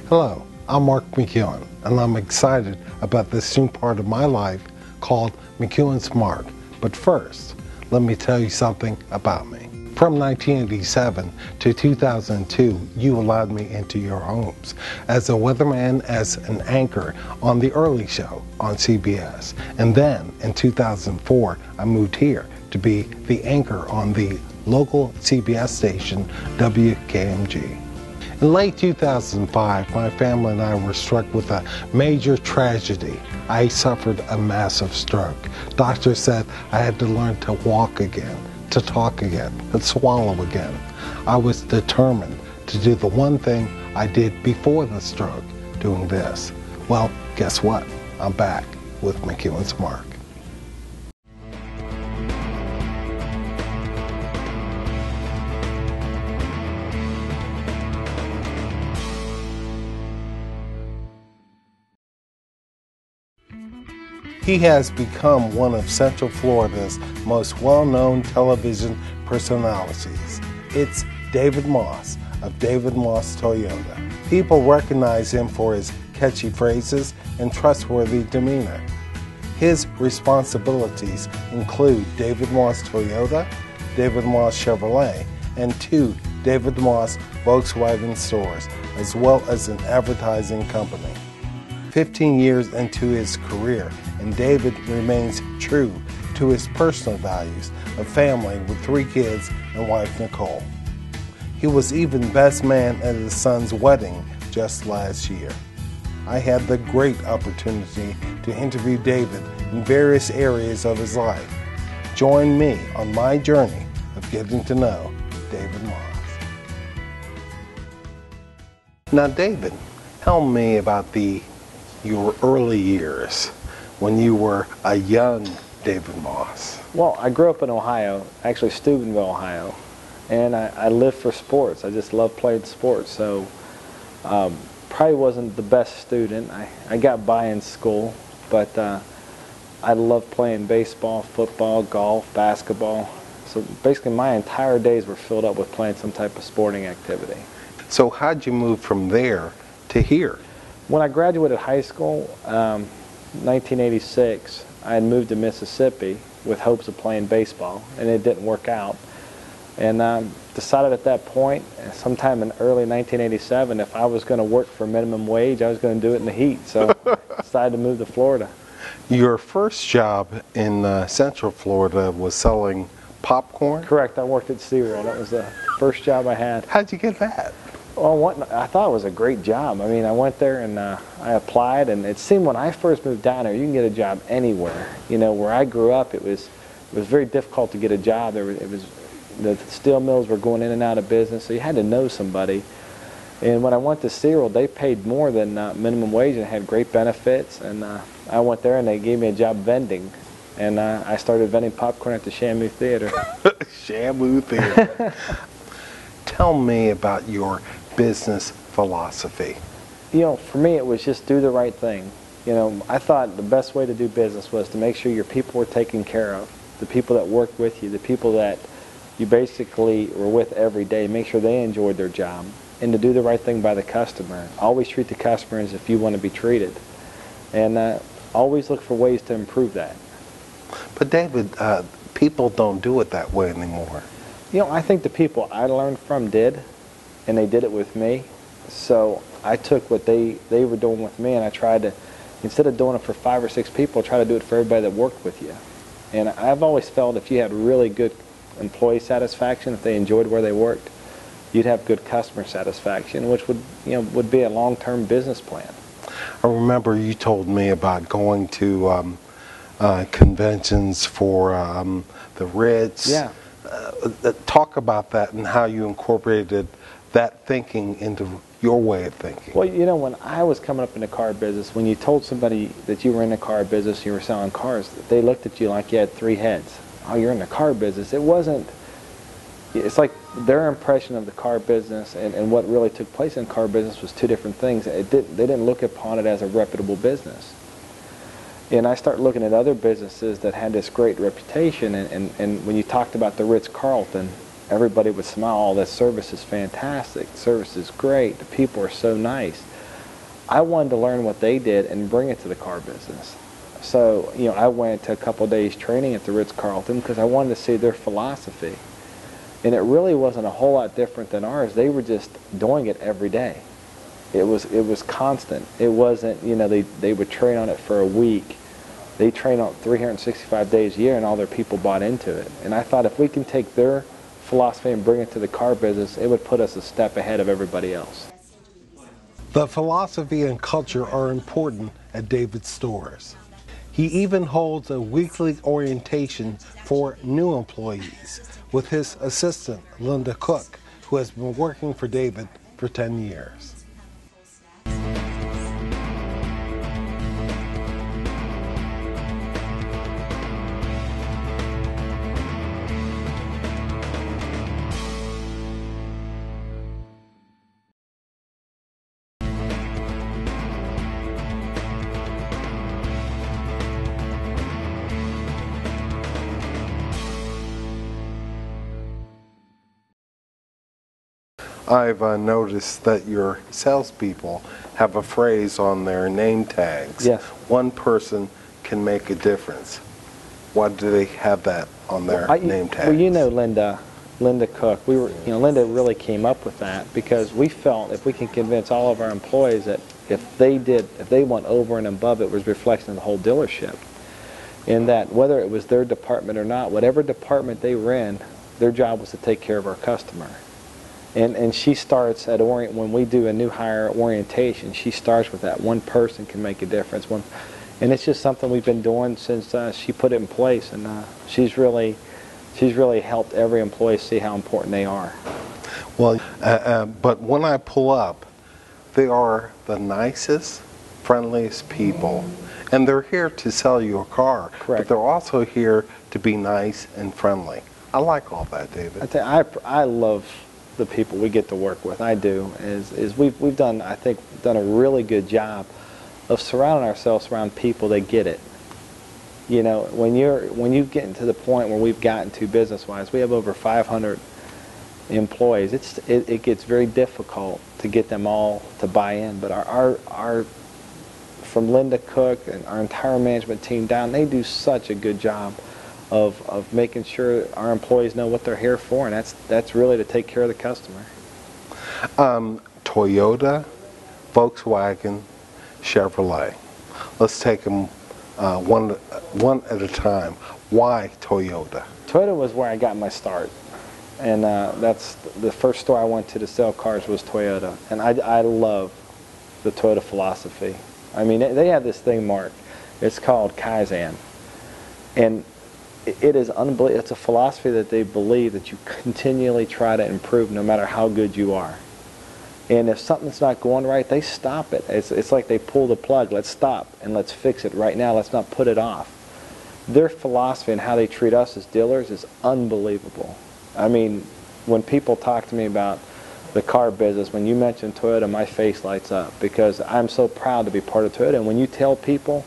Hello, I'm Mark McEwen, and I'm excited about this new part of my life called McEwen's Mark. But first, let me tell you something about me. From 1987 to 2002, you allowed me into your homes as a weatherman, as an anchor on The Early Show on CBS. And then in 2004, I moved here to be the anchor on the local CBS station, WKMG. In late 2005, my family and I were struck with a major tragedy. I suffered a massive stroke. Doctors said I had to learn to walk again, to talk again, and swallow again. I was determined to do the one thing I did before the stroke, doing this. Well, guess what? I'm back with McEwen's Mark. He has become one of Central Florida's most well-known television personalities. It's David Moss of David Moss Toyota. People recognize him for his catchy phrases and trustworthy demeanor. His responsibilities include David Moss Toyota, David Moss Chevrolet, and 2 David Moss Volkswagen stores, as well as an advertising company. 15 years into his career, and David remains true to his personal values of family with 3 kids and wife Nicole. He was even best man at his son's wedding just last year. I had the great opportunity to interview David in various areas of his life. Join me on my journey of getting to know David Moss. Now, David, tell me about your early years when you were a young David Moss. Well, I grew up in Ohio, actually Steubenville, Ohio, and I lived for sports. I just loved playing sports, so probably wasn't the best student. I got by in school, but I loved playing baseball, football, golf, basketball. So basically my entire days were filled up with playing some type of sporting activity. So how'd you move from there to here? When I graduated high school, 1986, I had moved to Mississippi with hopes of playing baseball, and it didn't work out. And decided at that point, sometime in early 1987, if I was going to work for minimum wage, I was going to do it in the heat. So decided to move to Florida. Your first job in Central Florida was selling popcorn? Correct. I worked at cereal. That was the first job I had. How'd you get that? Well, I thought it was a great job. I mean, I went there and I applied, and it seemed when I first moved down there, you can get a job anywhere. You know, where I grew up, it was very difficult to get a job. The steel mills were going in and out of business, so you had to know somebody. And when I went to cereal, they paid more than minimum wage and had great benefits. And I went there and they gave me a job vending, and I started vending popcorn at the Shamu Theater. Shamu Theater. Tell me about your business philosophy. You know, for me it was just do the right thing. You know, I thought the best way to do business was to make sure your people were taken care of, the people that worked with you, the people that you basically were with every day, make sure they enjoyed their job, and to do the right thing by the customer. Always treat the customer as if you want to be treated, and always look for ways to improve that. But David, people don't do it that way anymore. You know, I think the people I learned from did, and they did it with me. So I took what they were doing with me, and I tried to, instead of doing it for 5 or 6 people, try to do it for everybody that worked with you. And I've always felt if you had really good employee satisfaction, if they enjoyed where they worked, you'd have good customer satisfaction, which would be a long-term business plan. I remember you told me about going to conventions for the Ritz. Yeah. Talk about that and how you incorporated that thinking into your way of thinking. Well, you know, when I was coming up in the car business, when you told somebody that you were in the car business, you were selling cars, they looked at you like you had 3 heads. Oh, you're in the car business. It's like their impression of the car business and what really took place in car business was 2 different things. They didn't look upon it as a reputable business. And I started looking at other businesses that had this great reputation, and when you talked about the Ritz-Carlton, everybody would smile. Oh, that service is fantastic. The service is great. The people are so nice. I wanted to learn what they did and bring it to the car business. So, you know, I went to a couple days training at the Ritz-Carlton because I wanted to see their philosophy. And it really wasn't a whole lot different than ours. They were just doing it every day. It was constant. It wasn't, you know, they would train on it for a week. They train on 365 days a year, and all their people bought into it. And I thought if we can take their philosophy and bring it to the car business, it would put us a step ahead of everybody else. The philosophy and culture are important at David's stores. He even holds a weekly orientation for new employees with his assistant, Linda Cook, who has been working for David for 10 years. I've noticed that your salespeople have a phrase on their name tags. Yes. One person can make a difference. Why do they have that on their name tags? Well, you know Linda Cook. Linda really came up with that because we felt if we can convince all of our employees that if they went over and above, it was reflecting the whole dealership. And that whether it was their department or not, whatever department they were in, their job was to take care of our customer. And she starts at when we do a new hire orientation, she starts with that one person can make a difference. And it's just something we've been doing since she put it in place, and she's really helped every employee see how important they are. Well, but when I pull up, they are the nicest, friendliest people, and they're here to sell you a car. Correct. But they're also here to be nice and friendly. I like all that, David. I love the people we get to work with. I do. We've done, I think, a really good job of surrounding ourselves around people that get it. You know, when you get to the point where we've gotten to business-wise, we have over 500 employees. It gets very difficult to get them all to buy in. But our from Linda Cook and our entire management team down, they do such a good job of making sure our employees know what they're here for, and that's really to take care of the customer. Toyota, Volkswagen, Chevrolet. Let's take them one at a time. Why Toyota? Toyota was where I got my start, and that's the first store I went to sell cars was Toyota, and I love the Toyota philosophy. I mean, they have this thing, Mark. It's called Kaizen, and it is unbelievable. It's a philosophy that they believe that you continually try to improve no matter how good you are. And if something's not going right, they stop it. It's like they pull the plug. Let's stop and let's fix it right now. Let's not put it off. Their philosophy and how they treat us as dealers is unbelievable. I mean, when people talk to me about the car business, when you mention Toyota, my face lights up because I'm so proud to be part of Toyota. And when you tell people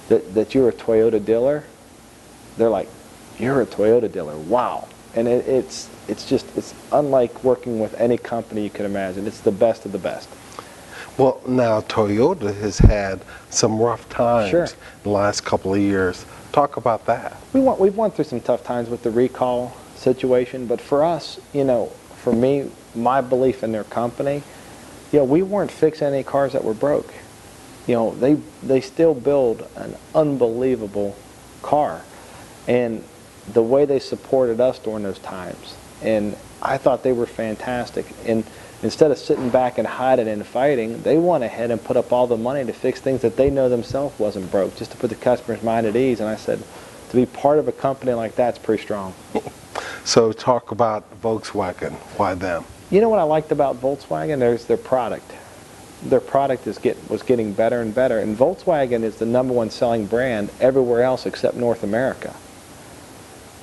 that you're a Toyota dealer, they're like, "You're a Toyota dealer, wow." And it's unlike working with any company you can imagine. It's the best of the best. Well, now Toyota has had some rough times Sure. the last couple of years. Talk about that. We've went through some tough times with the recall situation, but for us, you know, for me, my belief in their company, you know, we weren't fixing any cars that were broke. You know, they still build an unbelievable car. And the way they supported us during those times, and I thought they were fantastic. And instead of sitting back and hiding and fighting, they went ahead and put up all the money to fix things that they know themselves wasn't broke, just to put the customer's mind at ease. And I said, to be part of a company like that's pretty strong. So talk about Volkswagen. Why them? You know what I liked about Volkswagen? There's their product. Their product was getting better and better. And Volkswagen is the #1 selling brand everywhere else except North America.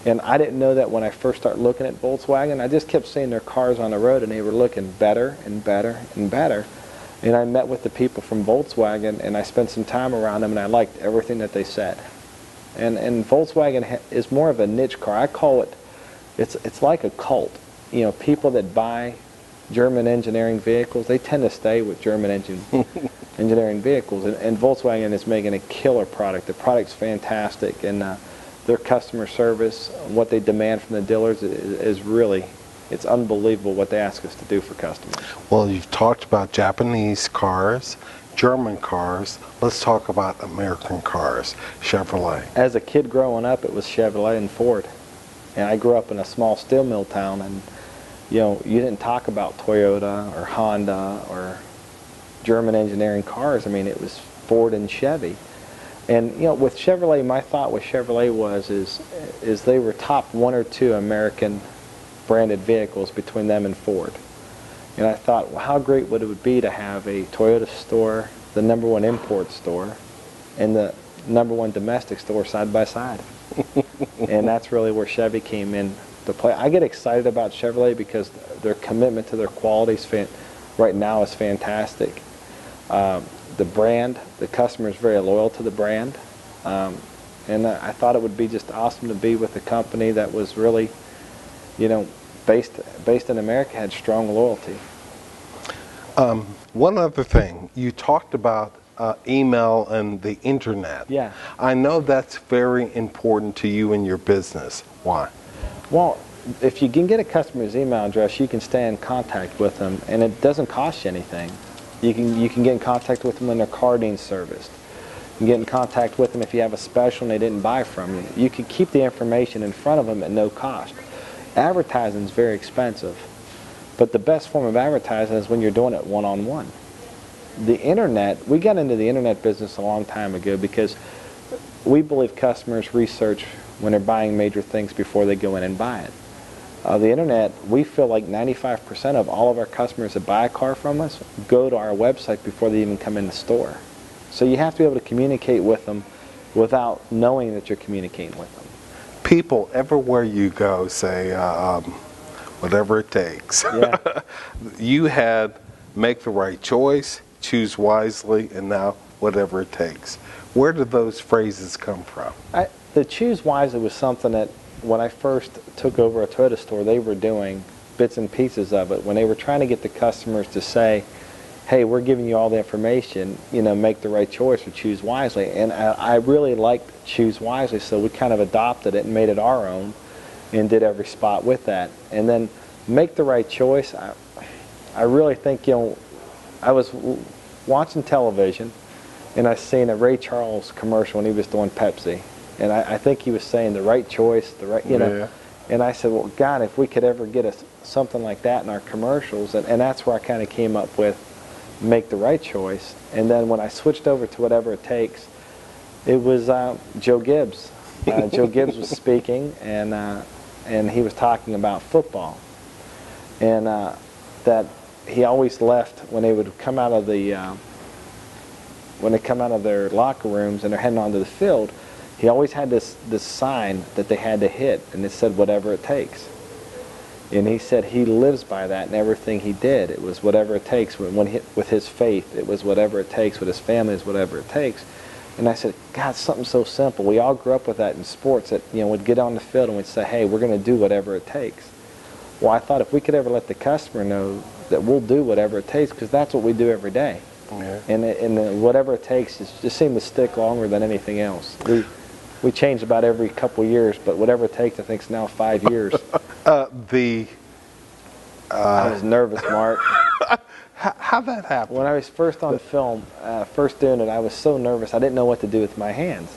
And I didn't know that when I first started looking at Volkswagen. I just kept seeing their cars on the road, and they were looking better and better and better. And I met with the people from Volkswagen, and I spent some time around them, and I liked everything that they said. And Volkswagen is more of a niche car. I call it, it's like a cult. You know, people that buy German engineering vehicles, they tend to stay with German engineering vehicles. And Volkswagen is making a killer product. The product's fantastic, and their customer service, what they demand from the dealers is really, it's unbelievable what they ask us to do for customers. Well, you've talked about Japanese cars, German cars. Let's talk about American cars, Chevrolet. As a kid growing up, it was Chevrolet and Ford. And I grew up in a small steel mill town, and you know, you didn't talk about Toyota or Honda or German engineering cars. I mean, it was Ford and Chevy. And you know, with Chevrolet, my thought with Chevrolet is they were top 1 or 2 American branded vehicles between them and Ford. And I thought, well, how great would it be to have a Toyota store, the #1 import store, and the #1 domestic store side by side. And that's really where Chevy came in to play. I get excited about Chevrolet because their commitment to their quality right now is fantastic. The brand, the customer is very loyal to the brand. And I thought it would be just awesome to be with a company that was really, you know, based in America, had strong loyalty. One other thing, you talked about email and the internet. Yeah. I know that's very important to you in your business. Why? Well, if you can get a customer's email address, you can stay in contact with them, and it doesn't cost you anything. You can get in contact with them when their car needs serviced. You can get in contact with them if you have a special and they didn't buy from you. You can keep the information in front of them at no cost. Advertising is very expensive, but the best form of advertising is when you're doing it one-on-one. The internet, we got into the internet business a long time ago because we believe customers research when they're buying major things before they go in and buy it. The internet, we feel like 95% of all of our customers that buy a car from us go to our website before they even come in the store. So you have to be able to communicate with them without knowing that you're communicating with them. People everywhere you go say, whatever it takes. Yeah. You had make the right choice, choose wisely, and now whatever it takes. Where did those phrases come from? The choose wisely was something that when I first took over a Toyota store, they were doing bits and pieces of it. When they were trying to get the customers to say, hey, we're giving you all the information, you know, make the right choice or choose wisely. And I really liked choose wisely, so we kind of adopted it and made it our own and did every spot with that. And then make the right choice, I really think, you know, I was watching television and I seen a Ray Charles commercial when he was doing Pepsi. And I think he was saying the right choice, the right, you know. Yeah. And I said, well, God, if we could ever get something like that in our commercials, and that's where I kind of came up with make the right choice. And then when I switched over to whatever it takes, it was Joe Gibbs. Joe Gibbs was speaking, and he was talking about football, and that he always left when they would come out of the when they come out of their locker rooms and they're heading onto the field. He always had this sign that they had to hit, and it said whatever it takes. And he said he lives by that in everything he did. It was whatever it takes. With his faith, it was whatever it takes. With his family, it's whatever it takes. And I said, God, something so simple. We all grew up with that in sports. That, you know, we'd get on the field and we'd say, hey, we're going to do whatever it takes. Well, I thought if we could ever let the customer know that we'll do whatever it takes, because that's what we do every day. Yeah. And whatever it takes just seemed to stick longer than anything else. We change about every couple of years, but whatever it takes, I think, is now 5 years. I was nervous, Mark. How'd that happen? When I was first on film, first doing it, I was so nervous I didn't know what to do with my hands.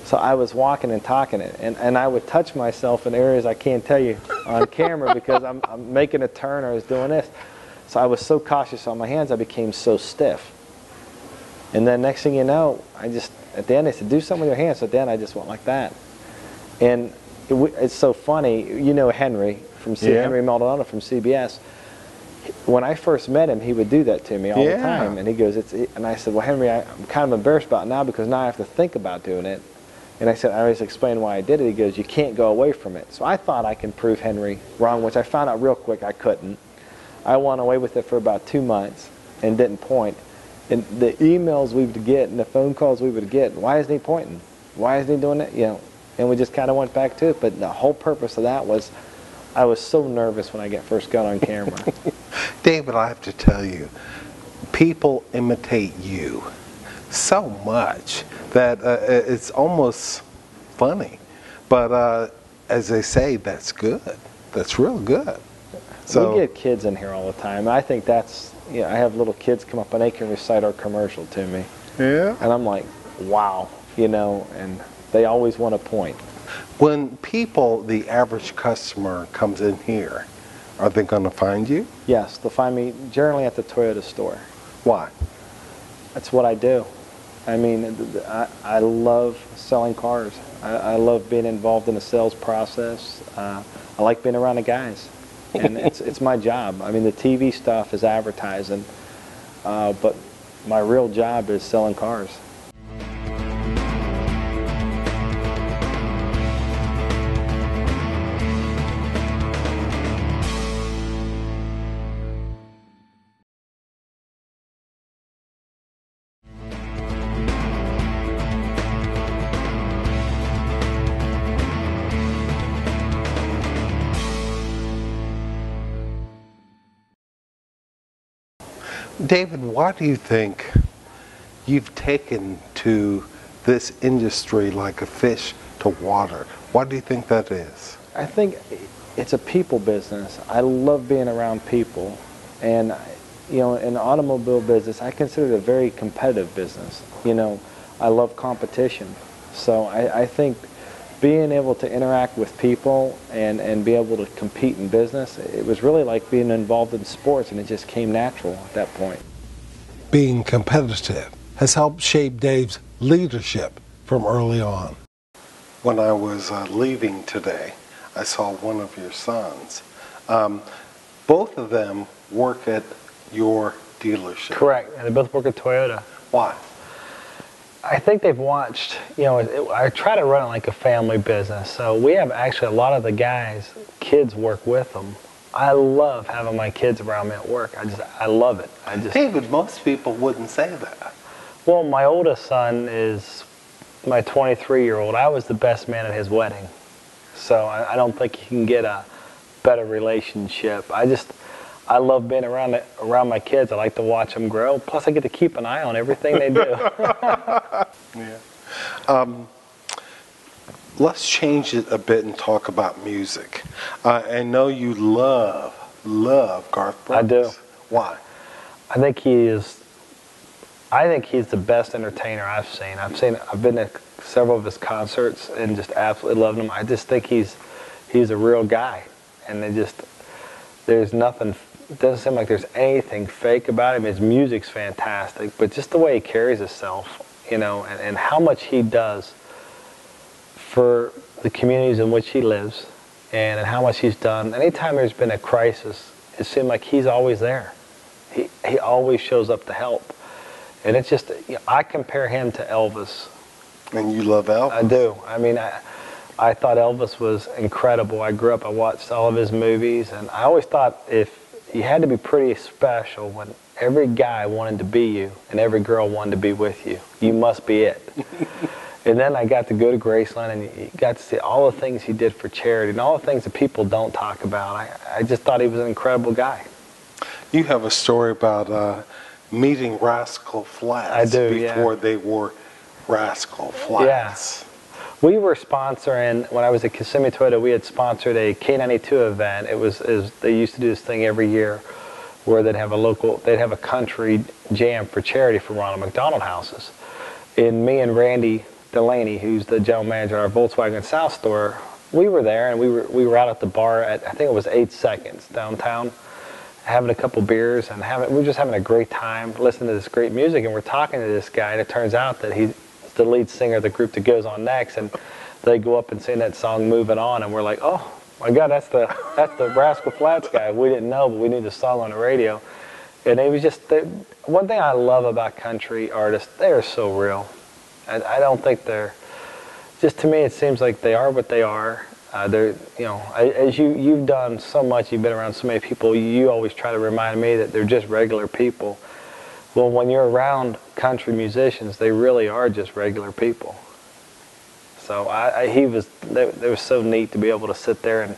So I was walking and talking it, and I would touch myself in areas I can't tell you on camera because I'm making a turn or I was doing this. So I was so cautious on my hands, I became so stiff. And then next thing you know, at the end they said, do something with your hands. So at the end I just went like that. And it's so funny, you know Henry Henry Maldonado from CBS. When I first met him, he would do that to me all the time. And he goes, and I said, well, Henry, I'm kind of embarrassed about it now because now I have to think about doing it. And I said, I always explained why I did it. He goes, you can't go away from it. So I thought I can prove Henry wrong, which I found out real quick I couldn't. I went away with it for about 2 months and didn't point. And the emails we would get and the phone calls we would get, why isn't he pointing? Why isn't he doing it? You know, and we just kind of went back to it. But the whole purpose of that was I was so nervous when I first got on camera. David, I have to tell you, people imitate you so much that it's almost funny. But as they say, that's good. That's real good. So we get kids in here all the time. I think that's, I have little kids come up and they can recite our commercial to me. yeah. And I'm like, wow, and they always want a point. When people, the average customer, comes in here, are they going to find you? Yes, they'll find me generally at the Toyota store. Why? That's what I do. I mean, I love selling cars. I love being involved in the sales process. I like being around the guys. And it's my job. I mean, the TV stuff is advertising, but my real job is selling cars. David, why do you think you've taken to this industry like a fish to water? Why do you think that is? I think it's a people business. I love being around people. And, in the automobile business, I consider it a very competitive business. I love competition. So I think being able to interact with people and be able to compete in business, it was really like being involved in sports, and it just came natural at that point. Being competitive has helped shape Dave's leadership from early on. When I was leaving today, I saw one of your sons. Both of them work at your dealership. Correct, and they both work at Toyota. Why? I think they've watched, I try to run it like a family business. So we have actually a lot of the guys, kids work with them. I love having my kids around me at work. I love it. David, most people wouldn't say that. Well, my oldest son is my 23-year-old. I was the best man at his wedding. So I don't think you can get a better relationship. I love being around my kids. I like to watch them grow. Plus, I get to keep an eye on everything they do. Yeah. Let's change it a bit and talk about music. I know you love Garth Brooks. I do. Why? I think he's the best entertainer I've seen. I've been to several of his concerts and just absolutely loved him. I just think he's a real guy, and there's nothing. It doesn't seem like there's anything fake about him. His music's fantastic, but just the way he carries himself, and how much he does for the communities in which he lives, and how much he's done. Anytime there's been a crisis, it seemed like he's always there. He always shows up to help. And it's just, I compare him to Elvis. And you love Elvis? I do. I mean, I thought Elvis was incredible. I grew up, I watched all of his movies, and I always thought if you had to be pretty special when every guy wanted to be you and every girl wanted to be with you. You must be it. And then I got to go to Graceland, and you got to see all the things he did for charity and all the things that people don't talk about. I just thought he was an incredible guy. You have a story about meeting Rascal Flatts before they were Rascal Flatts. Yeah. We were sponsoring, when I was at Kissimmee Toyota, we had sponsored a K92 event. They used to do this thing every year where they'd have a country jam for charity for Ronald McDonald houses. And me and Randy Delaney, who's the general manager of our Volkswagen South store, we were there, and we were out at the bar at, I think it was 8 Seconds downtown, having a couple beers, and we were just having a great time listening to this great music, and we're talking to this guy, and it turns out that he's the lead singer of the group that goes on next, and they go up and sing that song "Moving On," and we're like, oh my God, that's the Rascal Flatts guy. We didn't know, but we knew the song on the radio. And it was just, one thing I love about country artists, they are so real. I don't think just to me it seems like they are what they are. As you've done so much, you've been around so many people, you always try to remind me that they're just regular people. Well, when you're around country musicians, they really are just regular people. So it was so neat to be able to sit there, and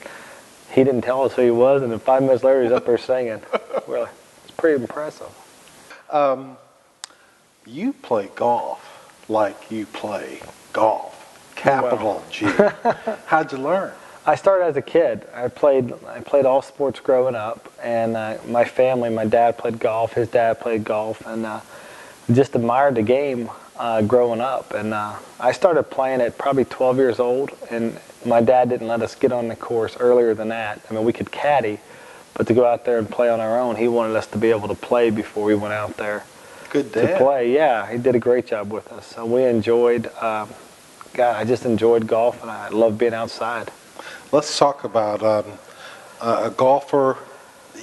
he didn't tell us who he was, and then 5 minutes later he's up there singing. Really, it's pretty impressive. You play golf like you play golf. Capital G. How'd you learn? I started as a kid. I played all sports growing up, and my family, my dad played golf, his dad played golf, and just admired the game growing up. And I started playing at probably 12 years old, and my dad didn't let us get on the course earlier than that. I mean, we could caddy, but to go out there and play on our own, he wanted us to be able to play before we went out there. Good dad. To play. Yeah, he did a great job with us. So we enjoyed, I just enjoyed golf, and I love being outside. Let's talk about a golfer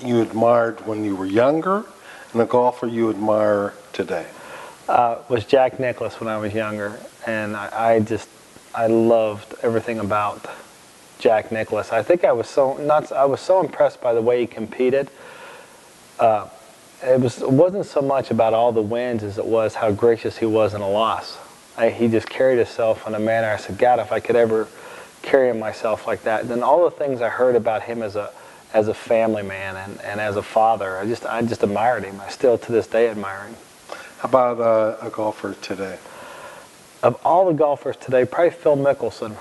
you admired when you were younger and a golfer you admire today. Was Jack Nicklaus when I was younger, and I loved everything about Jack Nicklaus. I think I was so impressed by the way he competed. It wasn't so much about all the wins as it was how gracious he was in a loss. He just carried himself in a manner. I said, God, if I could ever carry myself like that. Then all the things I heard about him as a family man and as a father, I just admired him. I still to this day admire him. How about a golfer today? Of all the golfers today, probably Phil Mickelson.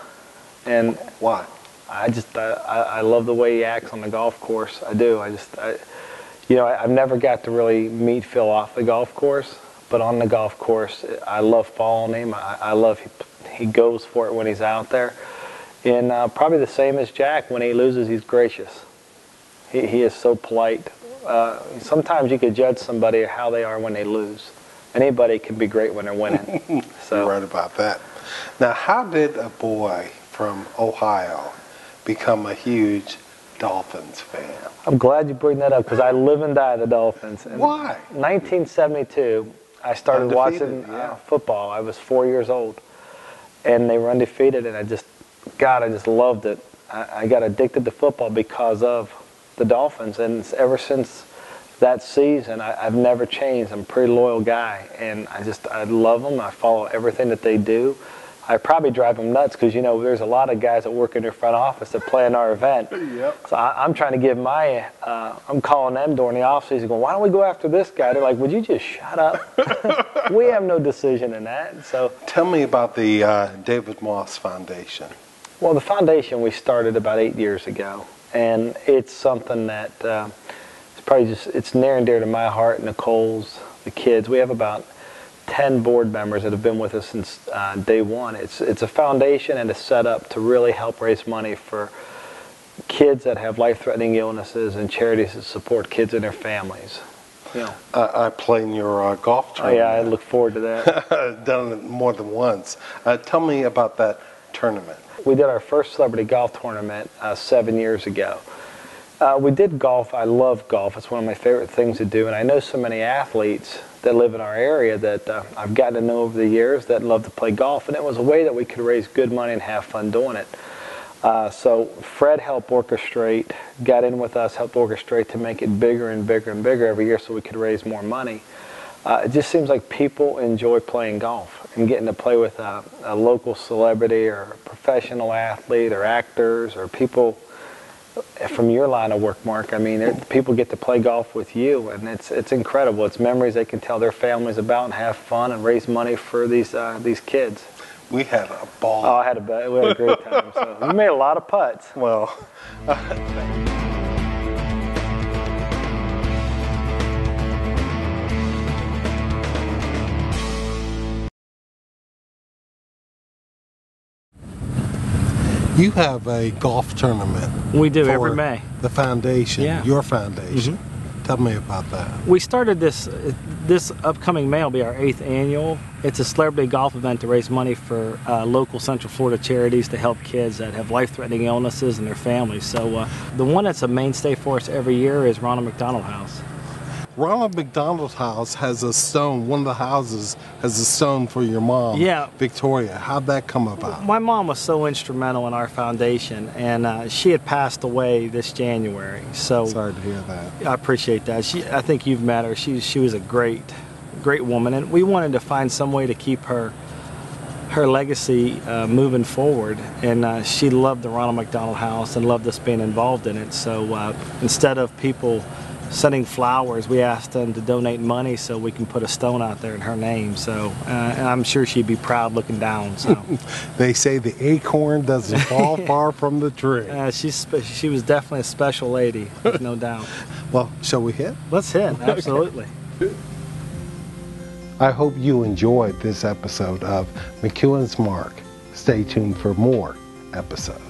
And why? I love the way he acts on the golf course. I do. I've never got to really meet Phil off the golf course, but on the golf course, I love following him. I love he goes for it when he's out there. And probably the same as Jack. When he loses, he's gracious. He is so polite. Sometimes you could judge somebody how they are when they lose. Anybody can be great when they're winning. So. You're right about that. Now, how did a boy from Ohio become a huge Dolphins fan? I'm glad you bring that up because I live and die the Dolphins. And why? 1972, I started watching football. I was 4 years old, and they were undefeated, and I just loved it. I got addicted to football because of the Dolphins, and ever since that season, I've never changed. I'm a pretty loyal guy, and I love them. I follow everything that they do. I probably drive them nuts because, there's a lot of guys that work in their front office that play in our event. Yep. So I'm trying to give I'm calling them during the offseason going, why don't we go after this guy? They're like, would you just shut up? We have no decision in that. So tell me about the David Moss Foundation. Well, the foundation we started about 8 years ago, and it's something that it's near and dear to my heart, Nicole's, the kids. We have about 10 board members that have been with us since day one. It's a foundation and it's set up to really help raise money for kids that have life-threatening illnesses and charities that support kids and their families. I play in your golf tournament. Oh yeah, I look forward to that. Done it more than once. Tell me about that tournament. We did our first celebrity golf tournament 7 years ago. We did golf. I love golf. It's one of my favorite things to do, and I know so many athletes that live in our area that I've gotten to know over the years that love to play golf, and it was a way that we could raise good money and have fun doing it. So Fred helped orchestrate, got in with us, helped orchestrate to make it bigger and bigger and bigger every year so we could raise more money. It just seems like people enjoy playing golf and getting to play with a local celebrity or a professional athlete or actors or people from your line of work, Mark. I mean, people get to play golf with you, and it's incredible. It's memories they can tell their families about and have fun and raise money for these kids. We had a ball. Oh, we had a great time. So we made a lot of putts. Well, you have a golf tournament. We do every May. The foundation, Yeah. Your foundation. Mm-hmm. Tell me about that. We started this upcoming May will be our 8th annual. It's a celebrity golf event to raise money for local Central Florida charities to help kids that have life-threatening illnesses and their families. So the one that's a mainstay for us every year is Ronald McDonald House. Ronald McDonald House has a stone. One of the houses has a stone for your mom, Yeah. Victoria. How'd that come about? My mom was so instrumental in our foundation, and she had passed away this January. So Sorry to hear that. I appreciate that. I think you've met her. She was a great woman, and we wanted to find some way to keep her her legacy moving forward. And she loved the Ronald McDonald House and loved us being involved in it. So instead of people sending flowers, we asked them to donate money so we can put a stone out there in her name. So, and I'm sure she'd be proud looking down. So, they say the acorn doesn't fall far from the tree. She was definitely a special lady, there's no doubt. Well, shall we hit? Let's hit, absolutely. I hope you enjoyed this episode of McEwen's Mark. Stay tuned for more episodes.